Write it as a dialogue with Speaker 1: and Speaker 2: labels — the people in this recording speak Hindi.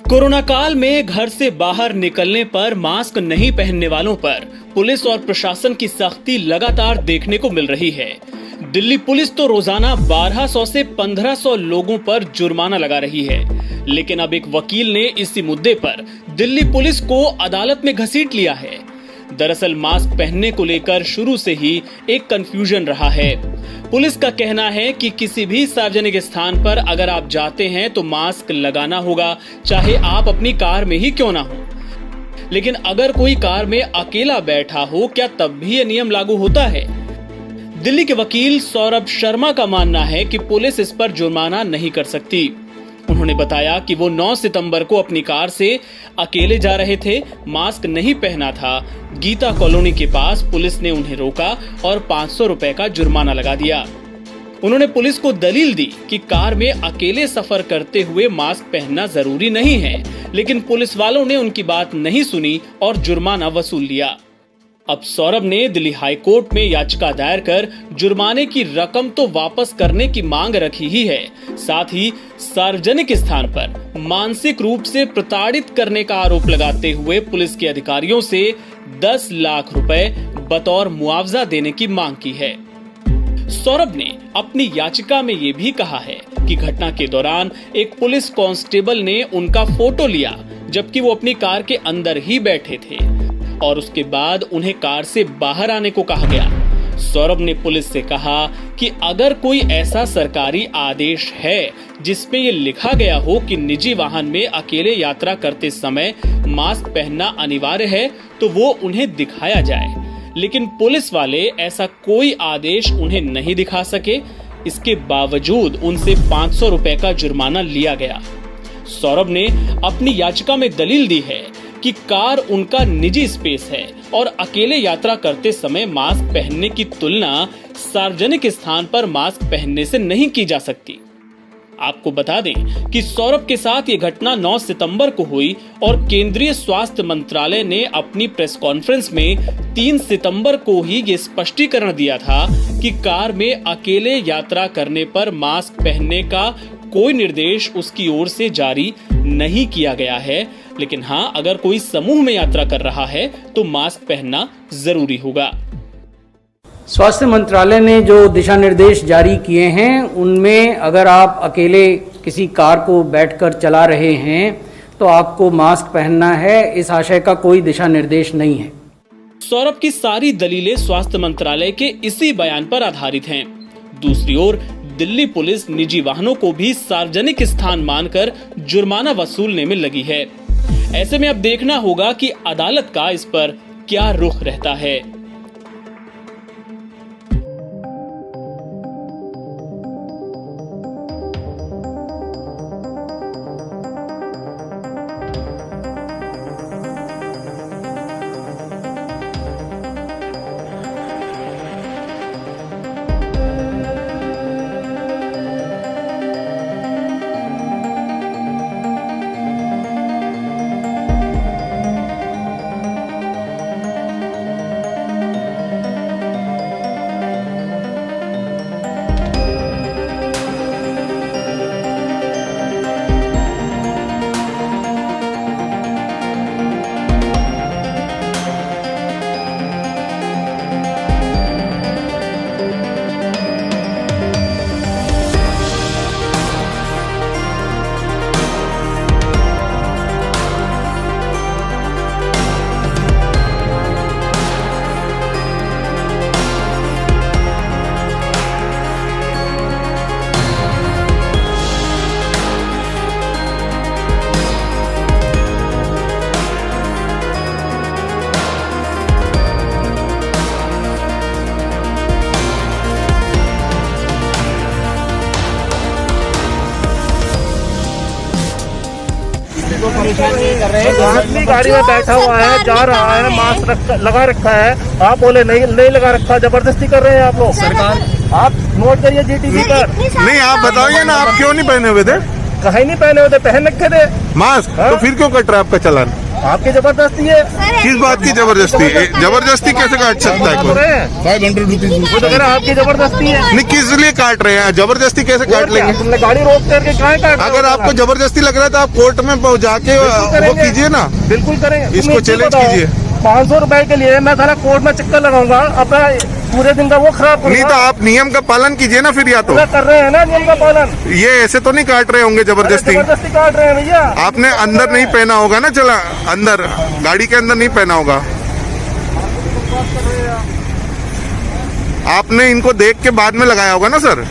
Speaker 1: कोरोना काल में घर से बाहर निकलने पर मास्क नहीं पहनने वालों पर पुलिस और प्रशासन की सख्ती लगातार देखने को मिल रही है। दिल्ली पुलिस तो रोजाना 1200 से 1500 लोगों पर जुर्माना लगा रही है, लेकिन अब एक वकील ने इसी मुद्दे पर दिल्ली पुलिस को अदालत में घसीट लिया है। दरअसल मास्क पहनने को लेकर शुरू से ही एक कंफ्यूजन रहा है। पुलिस का कहना है कि किसी भी सार्वजनिक स्थान पर अगर आप जाते हैं तो मास्क लगाना होगा, चाहे आप अपनी कार में ही क्यों ना हो। लेकिन अगर कोई कार में अकेला बैठा हो, क्या तब भी ये नियम लागू होता है? दिल्ली के वकील सौरभ शर्मा का मानना है कि पुलिस इस पर जुर्माना नहीं कर सकती। उन्होंने बताया कि वो 9 सितंबर को अपनी कार से अकेले जा रहे थे, मास्क नहीं पहना था। गीता कॉलोनी के पास पुलिस ने उन्हें रोका और 500 रुपए का जुर्माना लगा दिया। उन्होंने पुलिस को दलील दी कि कार में अकेले सफर करते हुए मास्क पहनना जरूरी नहीं है, लेकिन पुलिस वालों ने उनकी बात नहीं सुनी और जुर्माना वसूल लिया। अब सौरभ ने दिल्ली हाई कोर्ट में याचिका दायर कर जुर्माने की रकम तो वापस करने की मांग रखी ही है, साथ ही सार्वजनिक स्थान पर मानसिक रूप से प्रताड़ित करने का आरोप लगाते हुए पुलिस के अधिकारियों से 10 लाख रुपए बतौर मुआवजा देने की मांग की है। सौरभ ने अपनी याचिका में ये भी कहा है कि घटना के दौरान एक पुलिस कांस्टेबल ने उनका फोटो लिया, जबकि वो अपनी कार के अंदर ही बैठे थे और उसके बाद उन्हें कार से बाहर आने को कहा गया। सौरभ ने पुलिस से कहा कि अगर कोई ऐसा सरकारी आदेश है जिसमें ये लिखा गया हो कि निजी वाहन में अकेले यात्रा करते समय मास्क पहनना अनिवार्य है, तो वो उन्हें दिखाया जाए। लेकिन पुलिस वाले ऐसा कोई आदेश उन्हें नहीं दिखा सके। इसके बावजूद उनसे 500 रुपए का जुर्माना लिया गया। सौरभ ने अपनी याचिका में दलील दी है कि कार उनका निजी स्पेस है और अकेले यात्रा करते समय मास्क पहनने की तुलना सार्वजनिक स्थान पर मास्क पहनने से नहीं की जा सकती। आपको बता दें कि सौरभ के साथ ये घटना 9 सितंबर को हुई और केंद्रीय स्वास्थ्य मंत्रालय ने अपनी प्रेस कॉन्फ्रेंस में 3 सितंबर को ही ये स्पष्टीकरण दिया था कि कार में अकेले यात्रा करने पर मास्क पहनने का कोई निर्देश उसकी ओर से जारी नहीं किया गया है, लेकिन हाँ, अगर कोई समूह में यात्रा कर रहा है तो मास्क पहनना जरूरी होगा।
Speaker 2: स्वास्थ्य मंत्रालय ने जो दिशा निर्देश जारी किए हैं, उनमें अगर आप अकेले किसी कार को बैठकर चला रहे हैं तो आपको मास्क पहनना है, इस आशय का कोई दिशा निर्देश नहीं है।
Speaker 1: सौरभ की सारी दलीलें स्वास्थ्य मंत्रालय के इसी बयान पर आधारित हैं। दूसरी ओर दिल्ली पुलिस निजी वाहनों को भी सार्वजनिक स्थान मानकर जुर्माना वसूलने में लगी है। ऐसे में अब देखना होगा कि अदालत का इस पर क्या रुख रहता है।
Speaker 3: आदमी गाड़ी में बैठा हुआ है, जा रहा है, मास्क लगा रखा है, आप बोले नहीं लगा रखा, जबरदस्ती कर रहे हैं आप लोग। सरकार आप नोट करिए जीटीवी पर।
Speaker 4: नहीं, आप बताइए ना, आप क्यों नहीं पहने हुए थे?
Speaker 3: कहीं नहीं पहने हुए थे, पहन रखे थे
Speaker 4: मास्क। तो फिर क्यों कट रहा है आपका चालान?
Speaker 3: आपकी जबरदस्ती है।
Speaker 4: किस बात की जबरदस्ती? जबरदस्ती कैसे काट सकता है कोई?
Speaker 3: 500 रुपीज वो तो कह रहा है आपकी जबरदस्ती है।
Speaker 4: नहीं, किस लिए काट रहे हैं? जबरदस्ती कैसे काट लेंगे?
Speaker 3: तुमने गाड़ी रोक करके कहाँ काट रहे हो?
Speaker 4: अगर आपको जबरदस्ती लग रहा है तो आप कोर्ट में पहुंचा के वो कीजिए ना,
Speaker 3: बिल्कुल करेंगे।
Speaker 4: इसको चैलेंज कीजिए।
Speaker 3: 500 रुपए के लिए मैं सारा कोर्ट में चक्कर लगाऊंगा, अपना पूरे दिन का वो खराब करूंगा।
Speaker 4: नहीं तो आप नियम का पालन कीजिए ना फिर, या तो
Speaker 3: पूरा कर रहे हैं ना नियम का पालन।
Speaker 4: ये ऐसे तो नहीं काट रहे होंगे जबरदस्ती।
Speaker 3: जबरदस्ती काट रहे हैं भैया।
Speaker 4: आपने अंदर नहीं पहना होगा ना, चला अंदर गाड़ी के अंदर नहीं पहना होगा। आपने इनको देख के बाद में लगाया होगा ना सर।